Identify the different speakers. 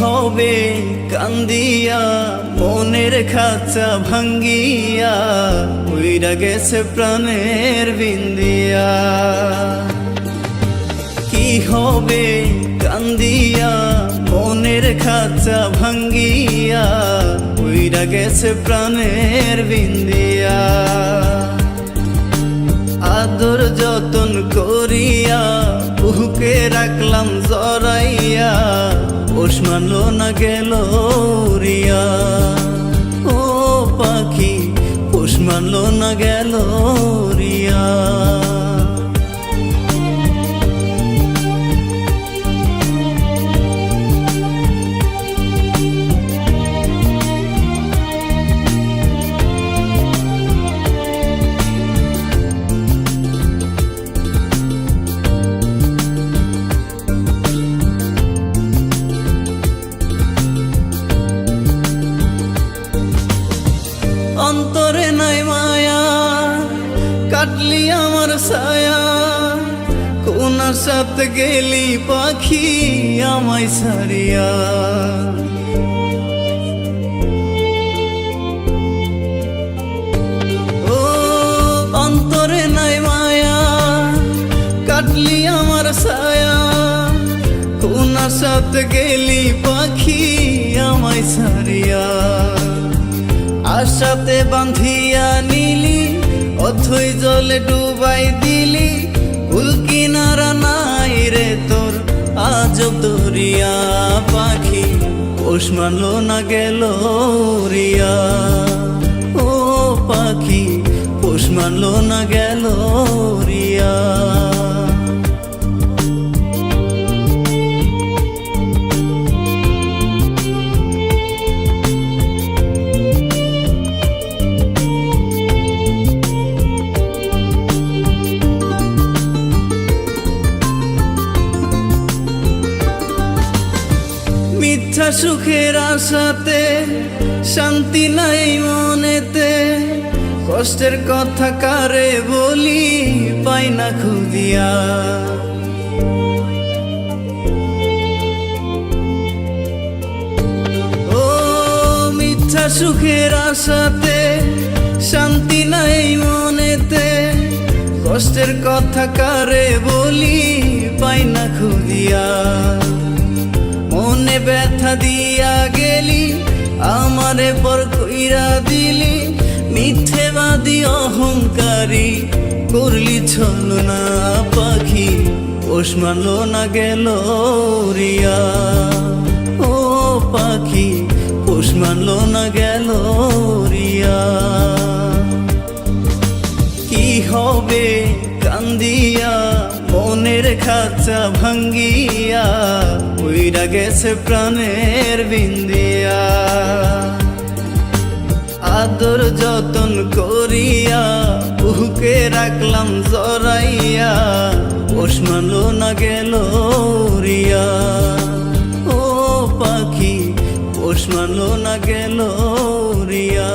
Speaker 1: হবে কান্দিয়া মনের খাঁচা ভাঙ্গিয়া উইরা গেছে প্রাণের বিন্দিয়া। কি হবে কান্দিয়া মনের খাঁচা ভাঙ্গিয়া উইরা গেছে প্রাণের বিন্দিয়া। আদর যতন করিয়া বুকে রাখলাম জড়াইয়া পোষ মানলো না গেল রিয়া। ও পাখি পোষ মানলো না গেল রিয়া। অন্তরে নাই মায়া কাটলি আমার ছায়া, কোন সাথে গেলি পাখি আমায় ছাড়িয়া। ও অন্তরে নাই মায়া কাটলি আমার ছায়া, কোন সাথে গেলি পাখি আমায় ছাড়িয়া। আশাতে বাঁধিয়া নিলি অথই জলে ডুবাই দিলি, কুল কিনারা নাই রে তোর আজব দরিয়া। পাখি পোষ মানলো না গেল রিয়া। ও পাখি পোষ মানলো না গেল রিয়া। মিথ্যা সুখের আশাতে শান্তি নাই মনেতে, কষ্টের কথা কারে বলি পাই না খুঁজিয়া। ও মিথ্যা সুখের আশাতে শান্তি নাই মনেতে, কষ্টের কথা কারে বলি পাই না খুঁজিয়া। মনে ব্যথা দিয়া গেলি আমারে পর কইরা দিলি, মিথ্যেবাদী অহংকারী করলি ছলনা। পাখি পোষ মানলো না গেল রিয়া। ও পাখি পোষ মানলো না গেল রিয়া। কি হবে কান্দিয়া মনের খাঁচা ভাঙ্গিয়া উইরা গেছে প্রাণের বিন্দিয়া। আদর যতন করিয়া বুকে রাখলাম জড়াইয়া পোষ মানলো না গেল রিয়া। ও পাখি পোষ মানলো না গেল রিয়া।